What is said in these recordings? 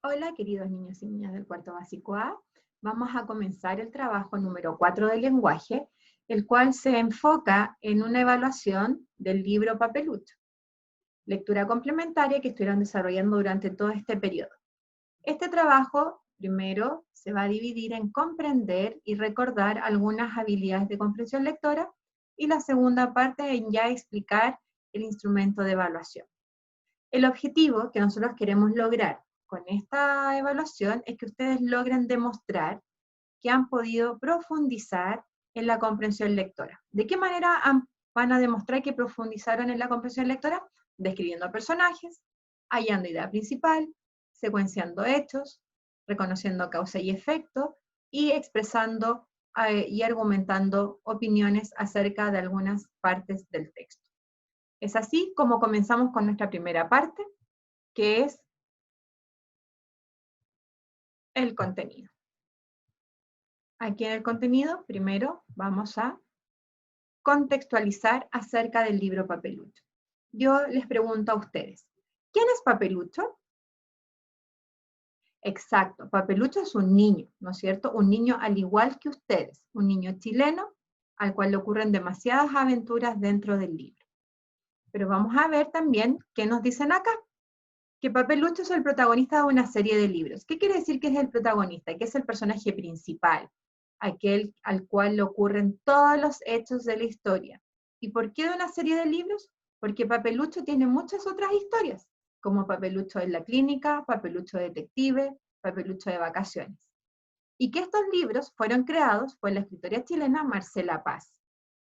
Hola, queridos niños y niñas del cuarto básico A. Vamos a comenzar el trabajo número 4 del lenguaje, el cual se enfoca en una evaluación del libro Papelucho, lectura complementaria que estuvieron desarrollando durante todo este periodo. Este trabajo, primero, se va a dividir en comprender y recordar algunas habilidades de comprensión lectora, y la segunda parte en ya explicar el instrumento de evaluación. El objetivo que nosotros queremos lograr con esta evaluación es que ustedes logren demostrar que han podido profundizar en la comprensión lectora. ¿De qué manera van a demostrar que profundizaron en la comprensión lectora? Describiendo personajes, hallando idea principal, secuenciando hechos, reconociendo causa y efecto, y expresando y argumentando opiniones acerca de algunas partes del texto. Es así como comenzamos con nuestra primera parte, que es el contenido. Aquí en el contenido, primero vamos a contextualizar acerca del libro Papelucho. Yo les pregunto a ustedes, ¿quién es Papelucho? Exacto, Papelucho es un niño, ¿no es cierto? Un niño al igual que ustedes, un niño chileno al cual le ocurren demasiadas aventuras dentro del libro. Pero vamos a ver también qué nos dicen acá. Que Papelucho es el protagonista de una serie de libros. ¿Qué quiere decir que es el protagonista? Que es el personaje principal, aquel al cual le ocurren todos los hechos de la historia. ¿Y por qué de una serie de libros? Porque Papelucho tiene muchas otras historias, como Papelucho en la clínica, Papelucho detective, Papelucho de vacaciones. Y que estos libros fueron creados por la escritora chilena Marcela Paz.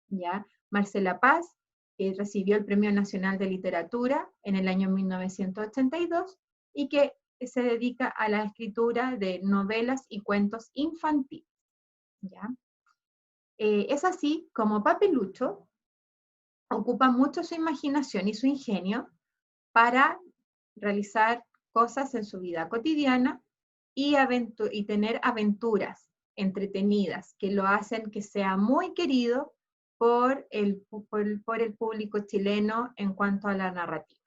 ¿Ya? Marcela Paz recibió el Premio Nacional de Literatura en el año 1982 y que se dedica a la escritura de novelas y cuentos infantiles. ¿Ya? Es así como Papelucho ocupa mucho su imaginación y su ingenio para realizar cosas en su vida cotidiana y tener aventuras entretenidas que lo hacen que sea muy querido por el público chileno en cuanto a la narrativa.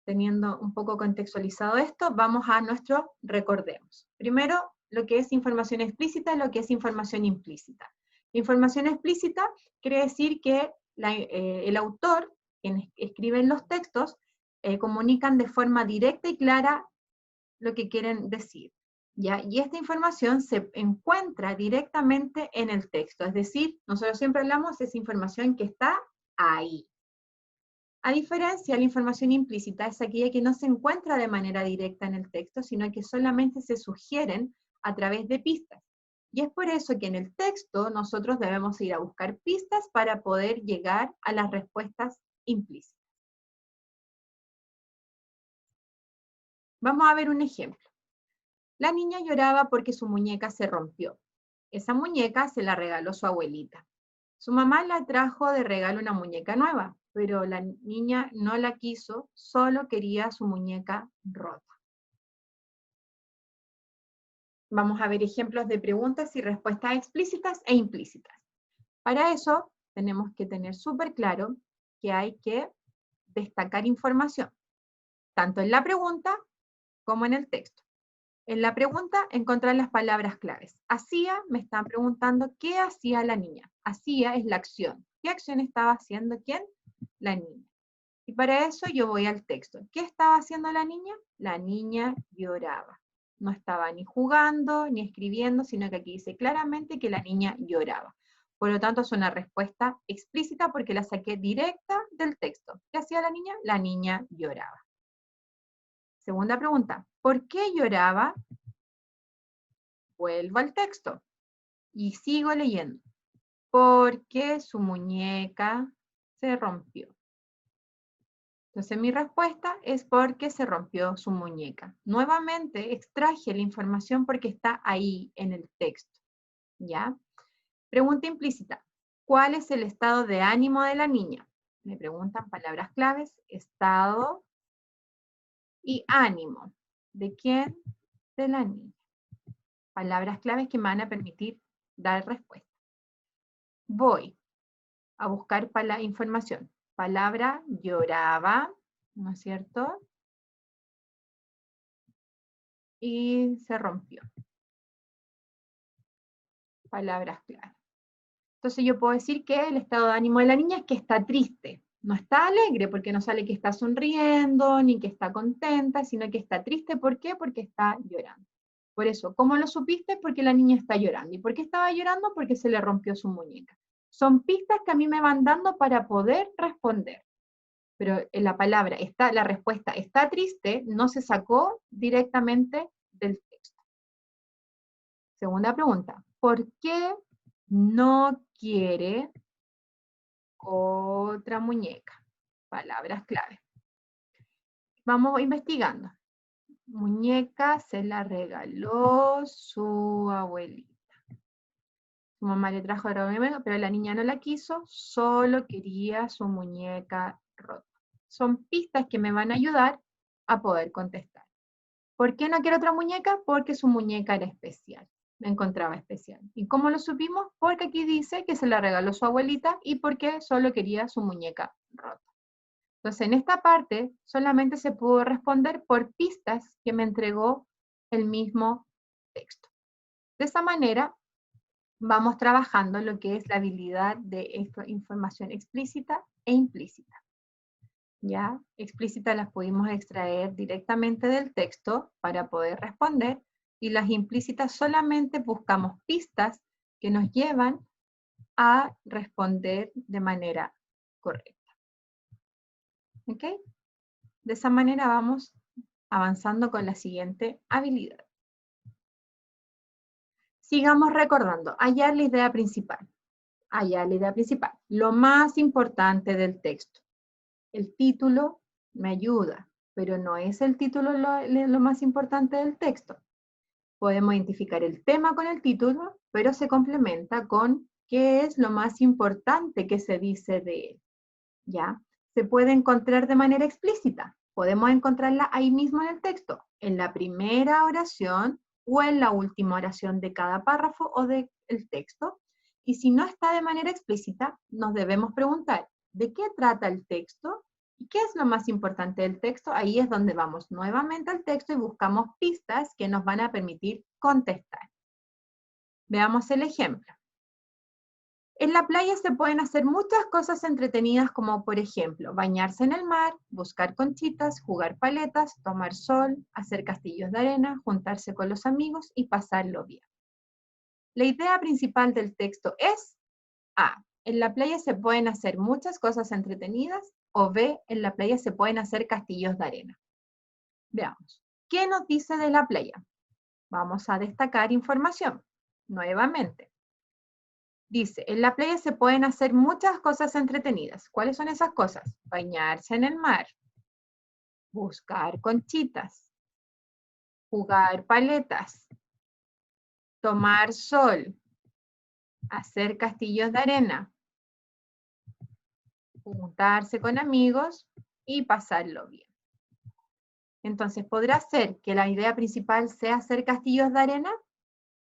Teniendo un poco contextualizado esto, vamos a nuestro recordemos. Primero, lo que es información explícita y lo que es información implícita. Información explícita quiere decir que el autor, quien escribe los textos, comunican de forma directa y clara lo que quieren decir. ¿Ya? Y esta información se encuentra directamente en el texto, es decir, nosotros siempre hablamos de esa información que está ahí. A diferencia, la información implícita es aquella que no se encuentra de manera directa en el texto, sino que solamente se sugieren a través de pistas. Y es por eso que en el texto nosotros debemos ir a buscar pistas para poder llegar a las respuestas implícitas. Vamos a ver un ejemplo. La niña lloraba porque su muñeca se rompió. Esa muñeca se la regaló su abuelita. Su mamá le trajo de regalo una muñeca nueva, pero la niña no la quiso, solo quería su muñeca rota. Vamos a ver ejemplos de preguntas y respuestas explícitas e implícitas. Para eso tenemos que tener súper claro que hay que destacar información, tanto en la pregunta como en el texto. En la pregunta, encontrar las palabras claves. Hacía, me están preguntando, ¿qué hacía la niña? Hacía es la acción. ¿Qué acción estaba haciendo quién? La niña. Y para eso yo voy al texto. ¿Qué estaba haciendo la niña? La niña lloraba. No estaba ni jugando, ni escribiendo, sino que aquí dice claramente que la niña lloraba. Por lo tanto, es una respuesta explícita porque la saqué directa del texto. ¿Qué hacía la niña? La niña lloraba. Segunda pregunta, ¿por qué lloraba? Vuelvo al texto y sigo leyendo. Porque su muñeca se rompió. Entonces mi respuesta es porque se rompió su muñeca. Nuevamente extraje la información porque está ahí en el texto. ¿Ya? Pregunta implícita. ¿Cuál es el estado de ánimo de la niña? Me preguntan palabras claves, estado y ánimo. ¿De quién? De la niña. Palabras claves que me van a permitir dar respuesta. Voy a buscar información. Palabra lloraba, ¿no es cierto? y se rompió. Palabras clave. Entonces yo puedo decir que el estado de ánimo de la niña es que está triste. No está alegre porque no sale que está sonriendo, ni que está contenta, sino que está triste. ¿Por qué? Porque está llorando. Por eso, ¿cómo lo supiste? Porque la niña está llorando. ¿Y por qué estaba llorando? Porque se le rompió su muñeca. Son pistas que a mí me van dando para poder responder. Pero en la palabra, la respuesta está triste, no se sacó directamente del texto. Segunda pregunta, ¿por qué no quiere otra muñeca? Palabras clave. Vamos investigando. Muñeca se la regaló su abuelita. Su mamá le trajo otra muñeca, pero la niña no la quiso, solo quería su muñeca rota. Son pistas que me van a ayudar a poder contestar. ¿Por qué no quiere otra muñeca? Porque su muñeca era especial. Me encontraba especial. ¿Y cómo lo supimos? Porque aquí dice que se la regaló su abuelita y porque solo quería su muñeca rota. Entonces, en esta parte solamente se pudo responder por pistas que me entregó el mismo texto. De esa manera, vamos trabajando lo que es la habilidad de información explícita e implícita. ¿Ya? Explícitas las pudimos extraer directamente del texto para poder responder, y las implícitas solamente buscamos pistas que nos llevan a responder de manera correcta. ¿Ok? De esa manera vamos avanzando con la siguiente habilidad. Sigamos recordando, hallar la idea principal. Hallar la idea principal. Lo más importante del texto. El título me ayuda, pero no es el título lo más importante del texto. Podemos identificar el tema con el título, pero se complementa con qué es lo más importante que se dice de él. ¿Ya? Se puede encontrar de manera explícita. Podemos encontrarla ahí mismo en el texto, en la primera oración o en la última oración de cada párrafo o del texto. Y si no está de manera explícita, nos debemos preguntar, ¿de qué trata el texto? ¿Y qué es lo más importante del texto? Ahí es donde vamos nuevamente al texto y buscamos pistas que nos van a permitir contestar. Veamos el ejemplo. En la playa se pueden hacer muchas cosas entretenidas como, por ejemplo, bañarse en el mar, buscar conchitas, jugar paletas, tomar sol, hacer castillos de arena, juntarse con los amigos y pasarlo bien. La idea principal del texto es A. En la playa se pueden hacer muchas cosas entretenidas, o B. En la playa se pueden hacer castillos de arena. Veamos. ¿Qué nos dice de la playa? Vamos a destacar información. Nuevamente. Dice, en la playa se pueden hacer muchas cosas entretenidas. ¿Cuáles son esas cosas? Bañarse en el mar, buscar conchitas, jugar paletas, tomar sol, hacer castillos de arena, juntarse con amigos y pasarlo bien. Entonces, ¿podrá ser que la idea principal sea hacer castillos de arena?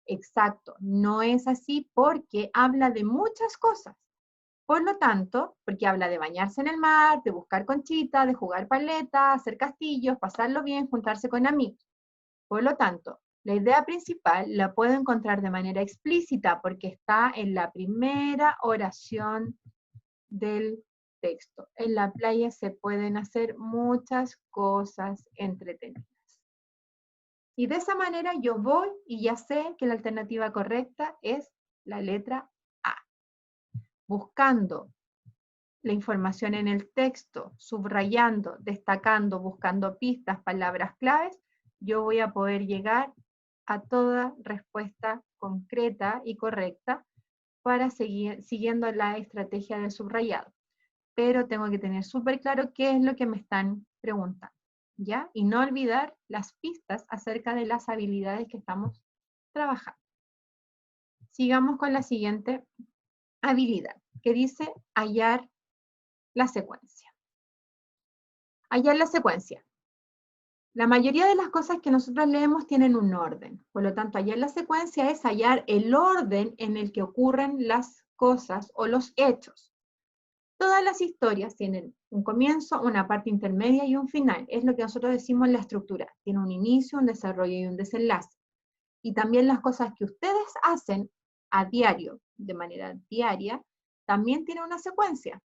Exacto, no es así porque habla de muchas cosas. Por lo tanto, porque habla de bañarse en el mar, de buscar conchita, de jugar paleta, hacer castillos, pasarlo bien, juntarse con amigos. Por lo tanto, la idea principal la puedo encontrar de manera explícita porque está en la primera oración del texto. En la playa se pueden hacer muchas cosas entretenidas. Y de esa manera yo voy y ya sé que la alternativa correcta es la letra A. Buscando la información en el texto, subrayando, destacando, buscando pistas, palabras claves, yo voy a poder llegar a toda respuesta concreta y correcta para seguir siguiendo la estrategia del subrayado. Pero tengo que tener súper claro qué es lo que me están preguntando, ¿ya? Y no olvidar las pistas acerca de las habilidades que estamos trabajando. Sigamos con la siguiente habilidad, que dice hallar la secuencia. Hallar la secuencia. La mayoría de las cosas que nosotros leemos tienen un orden. Por lo tanto, hallar la secuencia es hallar el orden en el que ocurren las cosas o los hechos. Todas las historias tienen un comienzo, una parte intermedia y un final. Es lo que nosotros decimos la estructura. Tiene un inicio, un desarrollo y un desenlace. Y también las cosas que ustedes hacen a diario, de manera diaria, también tienen una secuencia.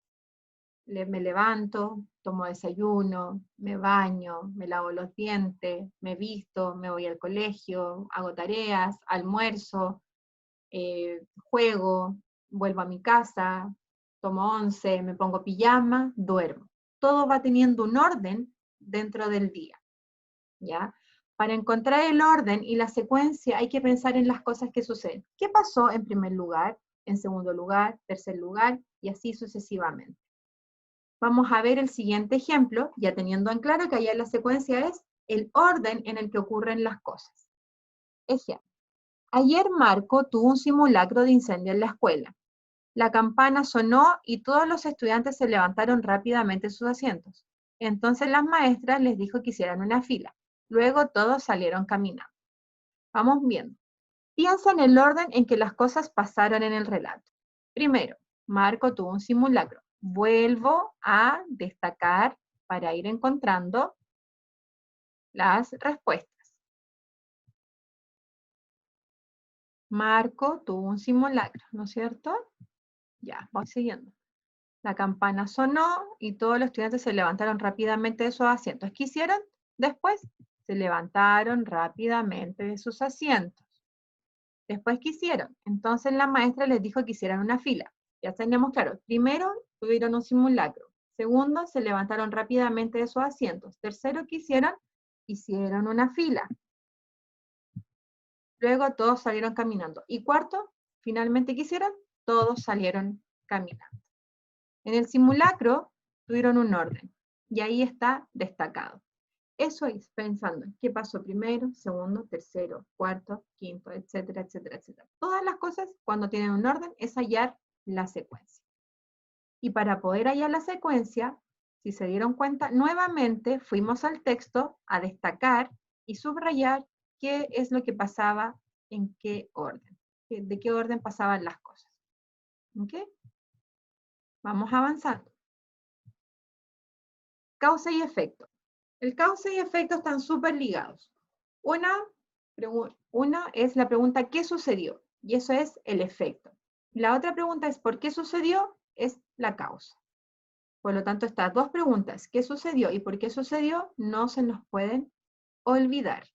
Me levanto, tomo desayuno, me baño, me lavo los dientes, me visto, me voy al colegio, hago tareas, almuerzo, juego, vuelvo a mi casa, tomo once, me pongo pijama, duermo. Todo va teniendo un orden dentro del día, ¿ya? Para encontrar el orden y la secuencia hay que pensar en las cosas que suceden. ¿Qué pasó en primer lugar, en segundo lugar, tercer lugar, y así sucesivamente? Vamos a ver el siguiente ejemplo, ya teniendo en claro que allá la secuencia es el orden en el que ocurren las cosas. Ejemplo. Ayer Marco tuvo un simulacro de incendio en la escuela. La campana sonó y todos los estudiantes se levantaron rápidamente de sus asientos. Entonces las maestras les dijo que hicieran una fila. Luego todos salieron caminando. Vamos viendo. Piensa en el orden en que las cosas pasaron en el relato. Primero, Marco tuvo un simulacro. Vuelvo a destacar para ir encontrando las respuestas. Marco tuvo un simulacro, ¿no es cierto? Ya, voy siguiendo. La campana sonó y todos los estudiantes se levantaron rápidamente de sus asientos. ¿Qué hicieron? Después se levantaron rápidamente de sus asientos. Después, ¿qué hicieron? Entonces la maestra les dijo que hicieran una fila. Ya tenemos claro. Primero, tuvieron un simulacro. Segundo, se levantaron rápidamente de sus asientos. Tercero, ¿qué hicieron? Hicieron una fila. Luego todos salieron caminando. Y cuarto, finalmente, ¿qué hicieron? Todos salieron caminando. En el simulacro tuvieron un orden. Y ahí está destacado. Eso es pensando en qué pasó primero, segundo, tercero, cuarto, quinto, etcétera, etcétera, etcétera. Todas las cosas, cuando tienen un orden, es hallar la secuencia. Y para poder hallar la secuencia, si se dieron cuenta, nuevamente fuimos al texto a destacar y subrayar qué es lo que pasaba en qué orden, de qué orden pasaban las cosas. ¿Ok? Vamos avanzando. Causa y efecto. El causa y efecto están súper ligados. Una es la pregunta ¿qué sucedió? Y eso es el efecto. La otra pregunta es ¿por qué sucedió? Es la causa. Por lo tanto, estas dos preguntas, ¿qué sucedió y por qué sucedió? No se nos pueden olvidar.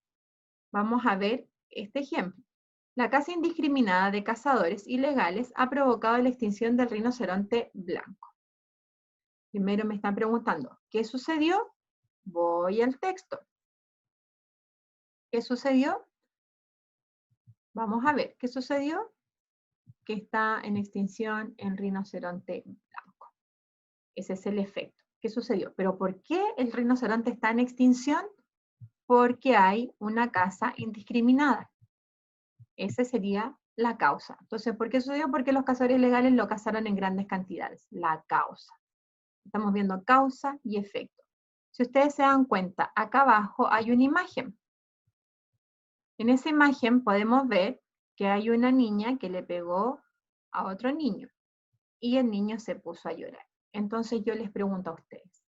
Vamos a ver este ejemplo. La caza indiscriminada de cazadores ilegales ha provocado la extinción del rinoceronte blanco. Primero me están preguntando, ¿qué sucedió? Voy al texto. ¿Qué sucedió? Vamos a ver, ¿qué sucedió? Que está en extinción el rinoceronte blanco. Ese es el efecto. ¿Qué sucedió? Pero ¿por qué el rinoceronte está en extinción? Porque hay una caza indiscriminada. Esa sería la causa. Entonces, ¿por qué sucedió? Porque los cazadores ilegales lo cazaron en grandes cantidades. La causa. Estamos viendo causa y efecto. Si ustedes se dan cuenta, acá abajo hay una imagen. En esa imagen podemos ver que hay una niña que le pegó a otro niño y el niño se puso a llorar. Entonces yo les pregunto a ustedes,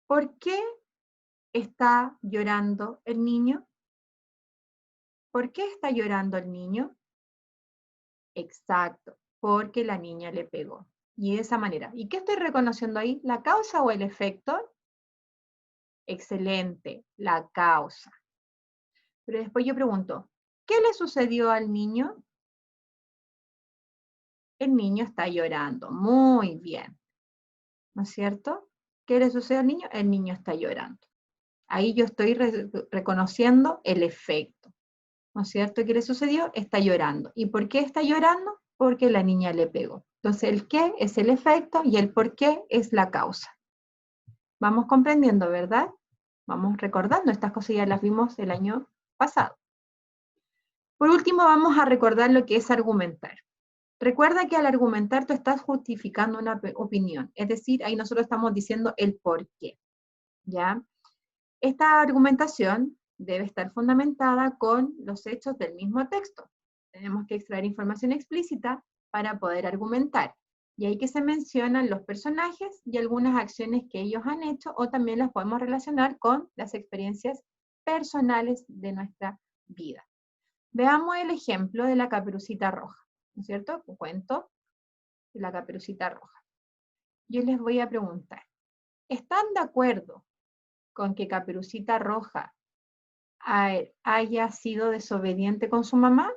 ¿por qué está llorando el niño? ¿Por qué está llorando el niño? Exacto, porque la niña le pegó. Y de esa manera. ¿Y qué estoy reconociendo ahí? ¿La causa o el efecto? Excelente, la causa. Pero después yo pregunto, ¿qué le sucedió al niño? El niño está llorando. Muy bien. ¿No es cierto? ¿Qué le sucede al niño? El niño está llorando. Ahí yo estoy reconociendo el efecto. ¿No es cierto? ¿Qué le sucedió? Está llorando. ¿Y por qué está llorando? Porque la niña le pegó. Entonces el qué es el efecto y el por qué es la causa. Vamos comprendiendo, ¿verdad? Vamos recordando, estas cosas ya las vimos el año pasado. Por último, vamos a recordar lo que es argumentar. Recuerda que al argumentar tú estás justificando una opinión, es decir, ahí nosotros estamos diciendo el por qué, ¿ya? Esta argumentación debe estar fundamentada con los hechos del mismo texto. Tenemos que extraer información explícita para poder argumentar. Y ahí que se mencionan los personajes y algunas acciones que ellos han hecho, o también las podemos relacionar con las experiencias personales de nuestra vida. Veamos el ejemplo de la Caperucita Roja, ¿no es cierto? Un cuento de la Caperucita Roja. Yo les voy a preguntar, ¿están de acuerdo con que Caperucita Roja haya sido desobediente con su mamá?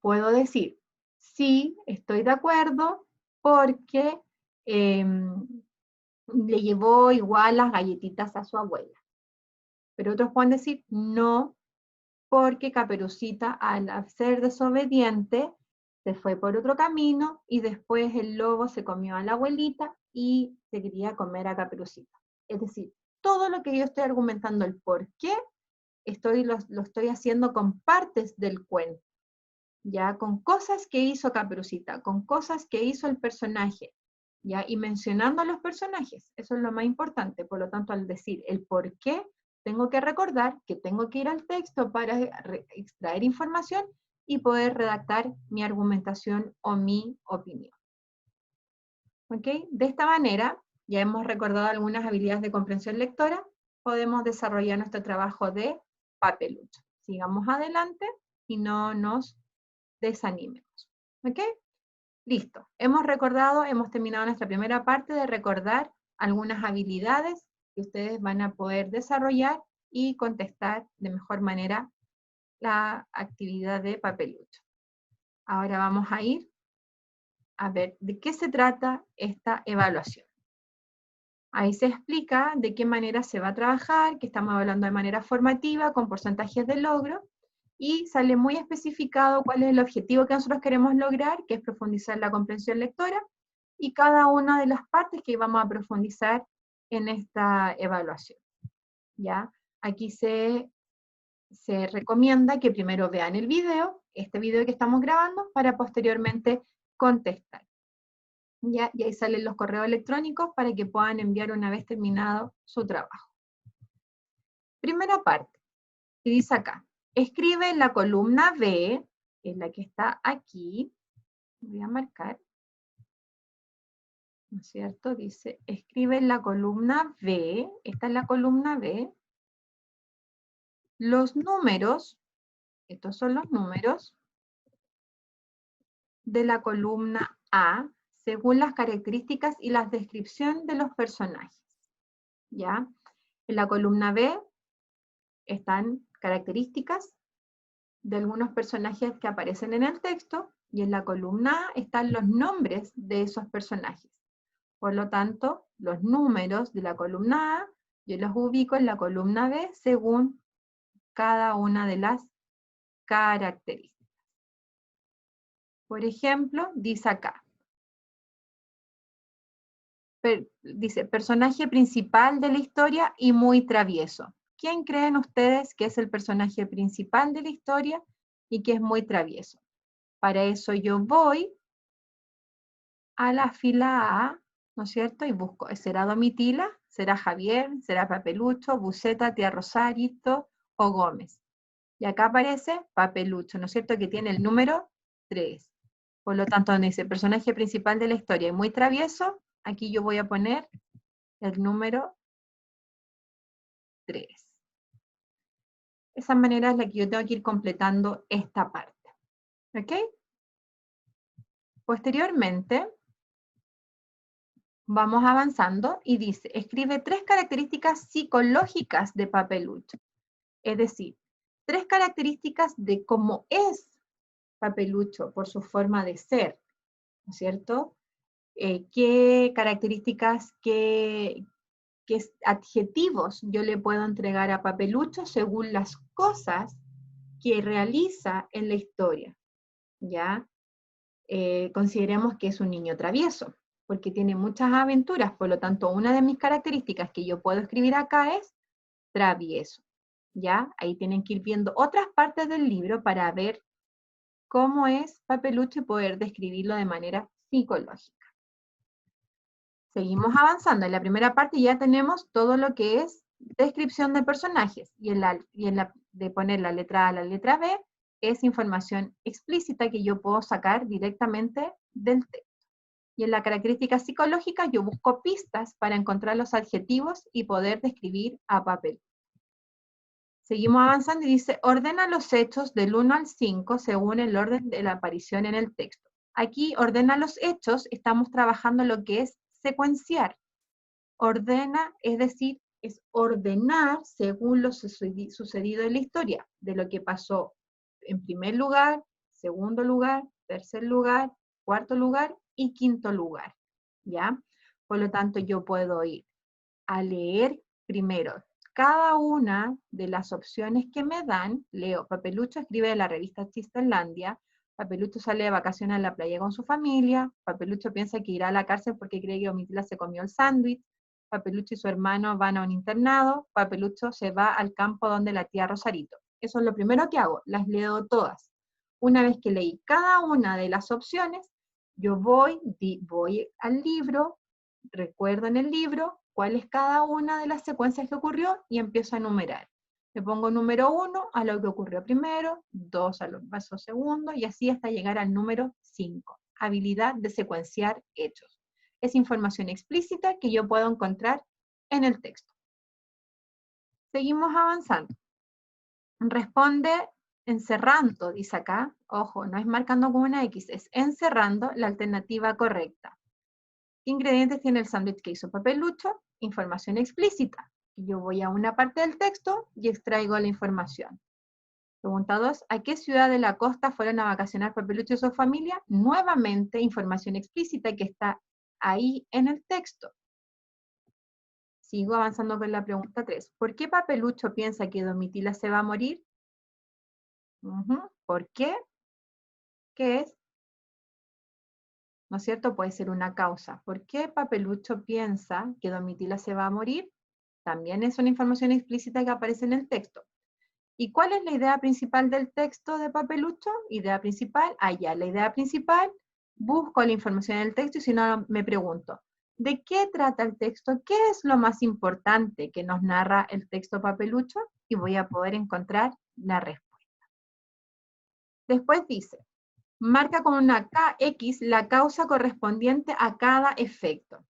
Puedo decir, sí, estoy de acuerdo, porque le llevó igual las galletitas a su abuela. Pero otros pueden decir, no, porque Caperucita, al ser desobediente, se fue por otro camino y después el lobo se comió a la abuelita y se quería comer a Caperucita. Es decir, todo lo que yo estoy argumentando, el por qué, lo estoy haciendo con partes del cuento, ya con cosas que hizo Caperucita, con cosas que hizo el personaje, ya, y mencionando a los personajes, eso es lo más importante. Por lo tanto, al decir el por qué, tengo que recordar que tengo que ir al texto para extraer información y poder redactar mi argumentación o mi opinión. ¿Ok? De esta manera, ya hemos recordado algunas habilidades de comprensión lectora, podemos desarrollar nuestro trabajo de papelucho. Sigamos adelante y no nos desanimemos. ¿Ok? Listo. Hemos terminado nuestra primera parte de recordar algunas habilidades que ustedes van a poder desarrollar y contestar de mejor manera la actividad de papelucho. Ahora vamos a ir a ver de qué se trata esta evaluación. Ahí se explica de qué manera se va a trabajar, que estamos hablando de manera formativa, con porcentajes de logro, y sale muy especificado cuál es el objetivo que nosotros queremos lograr, que es profundizar la comprensión lectora, y cada una de las partes que vamos a profundizar en esta evaluación. ¿Ya? Aquí se recomienda que primero vean el video, este video que estamos grabando, para posteriormente contestar. ¿Ya? Y ahí salen los correos electrónicos para que puedan enviar una vez terminado su trabajo. Primera parte, y dice acá, escribe en la columna B, que es la que está aquí, voy a marcar, ¿no es cierto? Dice, escribe en la columna B, esta es la columna B, los números, estos son los números, de la columna A, según las características y la descripción de los personajes. ¿Ya? En la columna B están características de algunos personajes que aparecen en el texto, y en la columna A están los nombres de esos personajes. Por lo tanto, los números de la columna A, yo los ubico en la columna B según cada una de las características. Por ejemplo, dice acá, dice, personaje principal de la historia y muy travieso. ¿Quién creen ustedes que es el personaje principal de la historia y que es muy travieso? Para eso yo voy a la fila A, ¿no es cierto? Y busco, ¿será Domitila? ¿Será Javier? ¿Será Papelucho? ¿Buceta? ¿Tía Rosarito? ¿O Gómez? Y acá aparece Papelucho, ¿no es cierto? Que tiene el número 3. Por lo tanto, donde dice personaje principal de la historia y muy travieso, aquí yo voy a poner el número 3. Esa manera es la que yo tengo que ir completando esta parte. ¿Ok? Posteriormente, vamos avanzando y dice, escribe 3 características psicológicas de Papelucho. Es decir, 3 características de cómo es Papelucho por su forma de ser, ¿no es cierto? ¿Qué características, qué adjetivos yo le puedo entregar a Papelucho según las cosas que realiza en la historia? ¿Ya? Consideremos que es un niño travieso, porque tiene muchas aventuras, por lo tanto, una de mis características que yo puedo escribir acá es travieso. ¿Ya? Ahí tienen que ir viendo otras partes del libro para ver cómo es Papelucho y poder describirlo de manera psicológica. Seguimos avanzando. En la primera parte ya tenemos todo lo que es descripción de personajes, y de poner la letra A a la letra B, es información explícita que yo puedo sacar directamente del texto. Y en la característica psicológica yo busco pistas para encontrar los adjetivos y poder describir a papel. Seguimos avanzando y dice, ordena los hechos del 1 al 5 según el orden de la aparición en el texto. Aquí, ordena los hechos, estamos trabajando lo que es secuenciar. Ordena, es decir, es ordenar según lo sucedido en la historia, de lo que pasó en primer lugar, segundo lugar, tercer lugar, cuarto lugar y quinto lugar, ¿ya? Por lo tanto, yo puedo ir a leer primero cada una de las opciones que me dan. Leo, Papelucho escribe de la revista Chistelandia, Papelucho sale de vacaciones a la playa con su familia, Papelucho piensa que irá a la cárcel porque cree que Domitila se comió el sándwich, Papelucho y su hermano van a un internado, Papelucho se va al campo donde la tía Rosarito. Eso es lo primero que hago, las leo todas. Una vez que leí cada una de las opciones, yo voy al libro, recuerdo en el libro cuál es cada una de las secuencias que ocurrió y empiezo a enumerar. Le pongo número 1 a lo que ocurrió primero, 2 a lo que pasó segundo, y así hasta llegar al número 5. Habilidad de secuenciar hechos. Es información explícita que yo puedo encontrar en el texto. Seguimos avanzando. Responde encerrando, dice acá. Ojo, no es marcando con una X, es encerrando la alternativa correcta. ¿Qué ingredientes tiene el sándwich que hizo Papelucho? Información explícita. Yo voy a una parte del texto y extraigo la información. Pregunta 2. ¿A qué ciudad de la costa fueron a vacacionar Papelucho y su familia? Nuevamente, información explícita que está ahí en el texto. Sigo avanzando con la pregunta 3. ¿Por qué Papelucho piensa que Domitila se va a morir? ¿Por qué? ¿Qué es? ¿No es cierto? Puede ser una causa. ¿Por qué Papelucho piensa que Domitila se va a morir? También es una información explícita que aparece en el texto. ¿Y cuál es la idea principal del texto de Papelucho? Idea principal, la idea principal, busco la información en el texto y si no me pregunto, ¿de qué trata el texto? ¿Qué es lo más importante que nos narra el texto Papelucho? Y voy a poder encontrar la respuesta. Después dice, marca con una KX la causa correspondiente a cada efecto.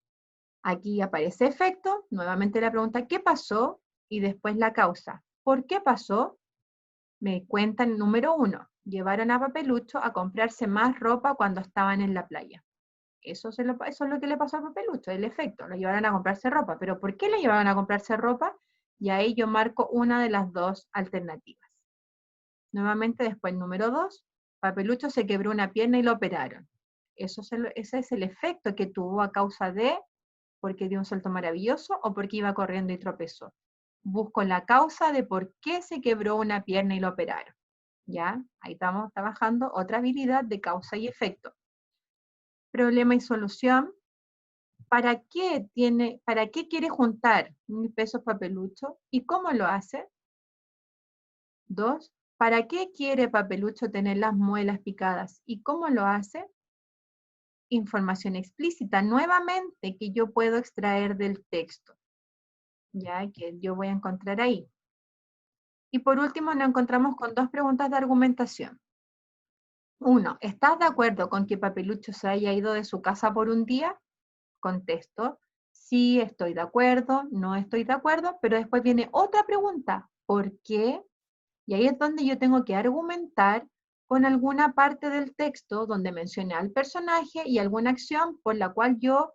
Aquí aparece efecto, nuevamente la pregunta, ¿qué pasó? Y después la causa. ¿Por qué pasó? Me cuentan número 1, llevaron a Papelucho a comprarse más ropa cuando estaban en la playa. Eso es lo que le pasó a Papelucho, el efecto, lo llevaron a comprarse ropa. ¿Pero por qué le llevaron a comprarse ropa? Y ahí yo marco una de las dos alternativas. Nuevamente después número 2, Papelucho se quebró una pierna y lo operaron. Ese es el efecto que tuvo a causa de porque dio un salto maravilloso o porque iba corriendo y tropezó. Busco la causa de por qué se quebró una pierna y lo operaron. ¿Ya? Ahí estamos trabajando otra habilidad de causa y efecto. Problema y solución. ¿Para qué quiere juntar 1.000 pesos Papelucho y cómo lo hace? 2. ¿Para qué quiere Papelucho tener las muelas picadas y cómo lo hace? Información explícita, nuevamente, que yo puedo extraer del texto, ya que yo voy a encontrar ahí. Y por último nos encontramos con dos preguntas de argumentación. 1. ¿Estás de acuerdo con que Papelucho se haya ido de su casa por un día? Contesto, sí, estoy de acuerdo, no estoy de acuerdo, pero después viene otra pregunta, ¿por qué? Y ahí es donde yo tengo que argumentar con alguna parte del texto donde mencione al personaje y alguna acción por la cual yo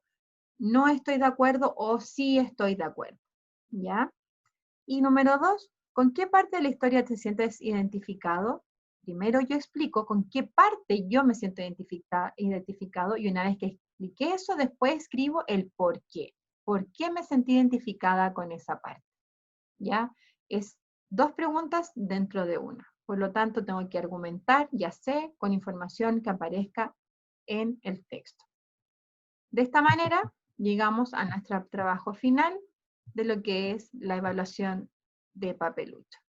no estoy de acuerdo o sí estoy de acuerdo, ¿ya? Y número 2, ¿con qué parte de la historia te sientes identificado? Primero yo explico con qué parte yo me siento identificado y una vez que expliqué eso, después escribo el por qué. ¿Por qué me sentí identificada con esa parte? ¿Ya? Es dos preguntas dentro de una. Por lo tanto, tengo que argumentar, ya sé, con información que aparezca en el texto. De esta manera, llegamos a nuestro trabajo final de lo que es la evaluación de Papelucho.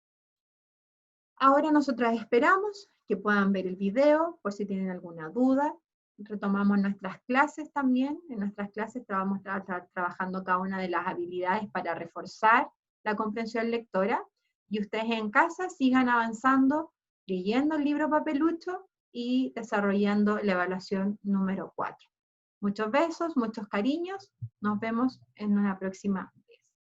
Ahora nosotras esperamos que puedan ver el video, por si tienen alguna duda. Retomamos nuestras clases también. En nuestras clases vamos a estar trabajando cada una de las habilidades para reforzar la comprensión lectora, y ustedes en casa sigan avanzando, leyendo el libro Papelucho y desarrollando la evaluación número 4. Muchos besos, muchos cariños, nos vemos en una próxima.